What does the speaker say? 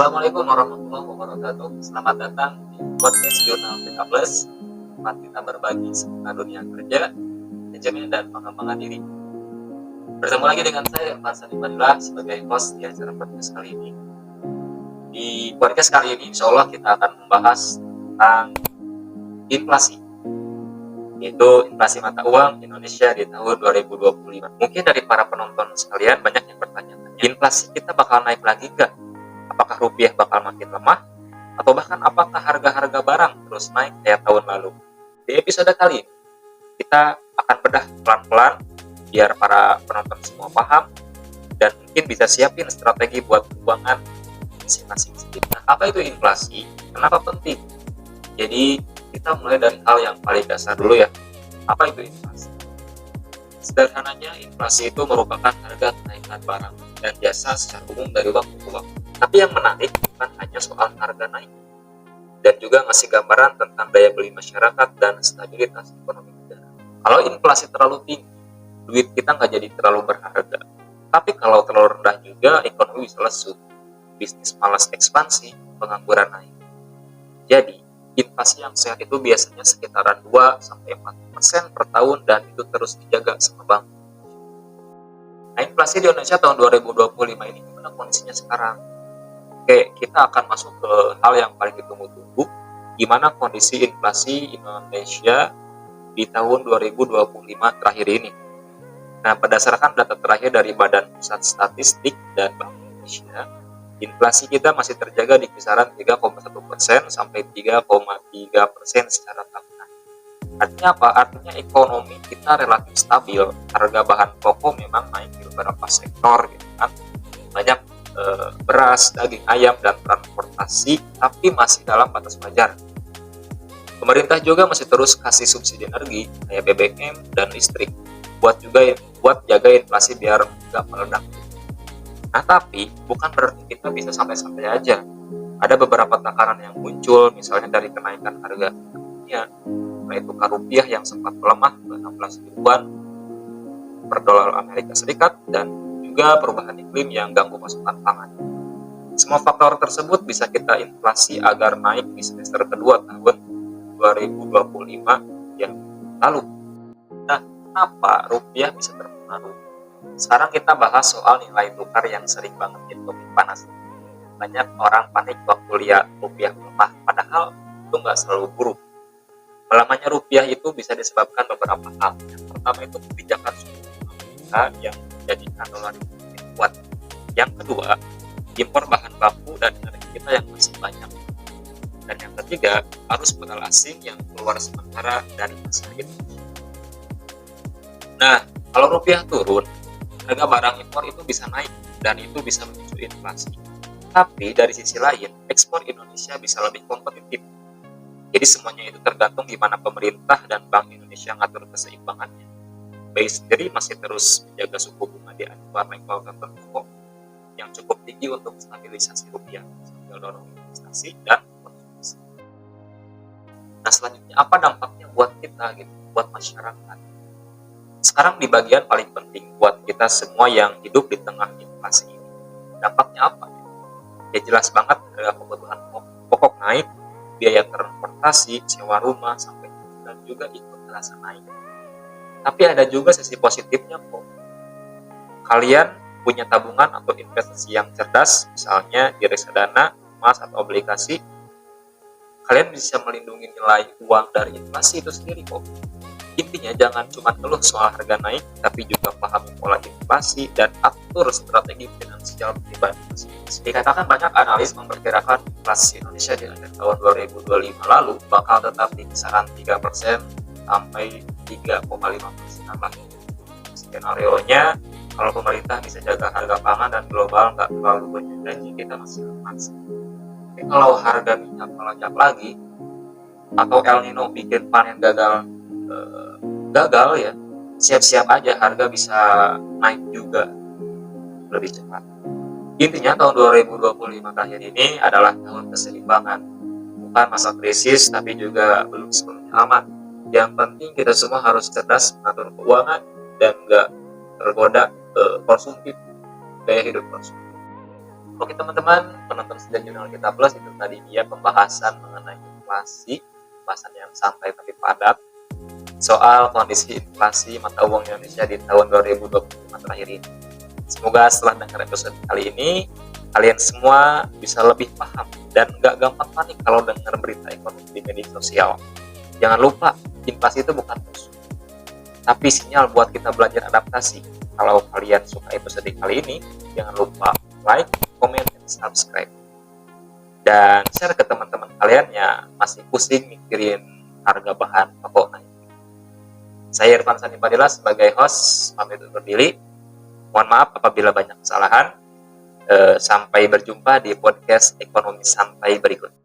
Assalamualaikum warahmatullahi wabarakatuh. Selamat datang di podcast Jurnal PK Plus, tempat kita berbagi seputar dunia kerja, manajemen, dan pengembangan diri. Bertemu lagi dengan saya, Irfan Sanibadillah, sebagai host di acara podcast kali ini. Di podcast kali ini, insya Allah kita akan membahas tentang inflasi, yaitu inflasi mata uang Indonesia di tahun 2025. Mungkin dari para penonton sekalian banyak yang bertanya, inflasi kita bakal naik lagi nggak? Apakah rupiah bakal makin lemah? Atau bahkan apakah harga-harga barang terus naik kayak tahun lalu? Di episode kali ini, kita akan bedah pelan-pelan biar para penonton semua paham dan mungkin bisa siapin strategi buat keuangan masing-masing. Nah, apa itu inflasi? Kenapa penting? Jadi, kita mulai dari hal yang paling dasar dulu ya. Apa itu inflasi? Sederhananya, inflasi itu merupakan harga kenaikan barang dan jasa secara umum dari waktu ke waktu. Tapi yang menarik bukan hanya soal harga naik, dan juga ngasih gambaran tentang daya beli masyarakat dan stabilitas ekonomi negara. Kalau inflasi terlalu tinggi, duit kita nggak jadi terlalu berharga. Tapi kalau terlalu rendah juga, ekonomi bisa lesu, bisnis malas ekspansi, pengangguran naik. Jadi, inflasi yang sehat itu biasanya sekitaran 2-4% per tahun dan itu terus dijaga sama bank. Nah, inflasi di Indonesia tahun 2025 ini gimana kondisinya sekarang? Oke, kita akan masuk ke hal yang paling ditunggu-tunggu, gimana kondisi inflasi Indonesia di tahun 2025 terakhir ini. Nah, berdasarkan data terakhir dari Badan Pusat Statistik dan Bank Indonesia, inflasi kita masih terjaga di kisaran 3,1% sampai 3,3% secara tahunan. Artinya apa? Artinya ekonomi kita relatif stabil, harga bahan pokok memang naik di beberapa sektor, gitu kan. Banyak beras, daging ayam, dan transportasi, tapi masih dalam batas wajar. Pemerintah juga masih terus kasih subsidi energi kayak BBM dan listrik buat jaga inflasi biar nggak meledak. Nah, tapi bukan berarti kita bisa santai-santai aja. Ada beberapa tekanan yang muncul, misalnya dari kenaikan harga minyak, nilai tukar rupiah yang sempat melemah ke 16 ribuan per dolar Amerika Serikat, dan juga perubahan iklim yang ganggu pasokan pangan. Semua faktor tersebut bisa kita inflasi agar naik di semester kedua tahun 2025 yang lalu. Nah, kenapa rupiah bisa terpengaruh? Sekarang kita bahas soal nilai tukar yang sering banget jadi topik panas. Banyak orang panik waktu lihat rupiah melemah, padahal itu nggak selalu buruk. Melemahnya rupiah itu bisa disebabkan beberapa hal. Yang pertama itu kebijakan suku bunga yang menjadikan dolar lebih kuat. Yang kedua, impor bahan baku dan energi kita yang masih banyak. Dan yang ketiga, arus modal asing yang keluar sementara dari pasar Indonesia. Nah, kalau rupiah turun, harga barang impor itu bisa naik dan itu bisa memicu inflasi. Tapi dari sisi lain, ekspor Indonesia bisa lebih kompetitif. Jadi semuanya itu tergantung gimana pemerintah dan Bank Indonesia ngatur keseimbangannya. BI sendiri masih terus menjaga suku bunga di acuan level tertentu yang cukup tinggi untuk stabilisasi rupiah sambil dorong investasi dan konsumsi. Nah, selanjutnya apa dampaknya buat kita gitu, buat masyarakat? Sekarang di bagian paling penting buat kita semua yang hidup di tengah inflasi ini. Dampaknya apa? Ya jelas banget, harga kebutuhan pokok naik, biaya transportasi, sewa rumah sampai dan juga ikut terasa naik. Tapi ada juga sisi positifnya kok. Kalian punya tabungan atau investasi yang cerdas, misalnya di reksadana, emas, atau obligasi, kalian bisa melindungi nilai uang dari inflasi itu sendiri kok. Intinya jangan cuma keluh soal harga naik, tapi juga pahami pola inflasi dan atur strategi finansial pribadi. Dikatakan banyak analis memperkirakan inflasi Indonesia di akhir tahun 2025 lalu bakal tetap di kisaran 3% sampai 3,5% lah. Skenario-nya, kalau pemerintah bisa jaga harga pangan dan global nggak terlalu berjanji, kita masih aman. Tapi kalau harga minyak melonjak lagi, atau El Nino bikin panen gagal ya, siap-siap aja harga bisa naik juga lebih cepat. Intinya tahun 2025 terakhir ini adalah tahun keseimbangan, bukan masa krisis tapi juga belum sepenuhnya aman. Yang penting kita semua harus cerdas mengatur keuangan dan nggak tergoda konsumtif, gaya hidup konsumtif. Oke teman-teman, penonton setia jurnal kita plus, itu tadi dia pembahasan mengenai inflasi, pembahasan yang santai tapi padat soal kondisi inflasi mata uang Indonesia di tahun 2025 terakhir ini. Semoga setelah dengar episode kali ini, kalian semua bisa lebih paham dan gak gampang panik kalau dengar berita ekonomi di media sosial. Jangan lupa, inflasi itu bukan musuh, tapi sinyal buat kita belajar adaptasi. Kalau kalian suka episode kali ini, jangan lupa like, comment, dan subscribe. Dan share ke teman-teman kalian yang masih pusing mikirin harga bahan pokok naik. Saya Irfan Sani Padilla sebagai host, pamit undur diri. Mohon maaf apabila banyak kesalahan. Sampai berjumpa di podcast Ekonomi Santai berikutnya.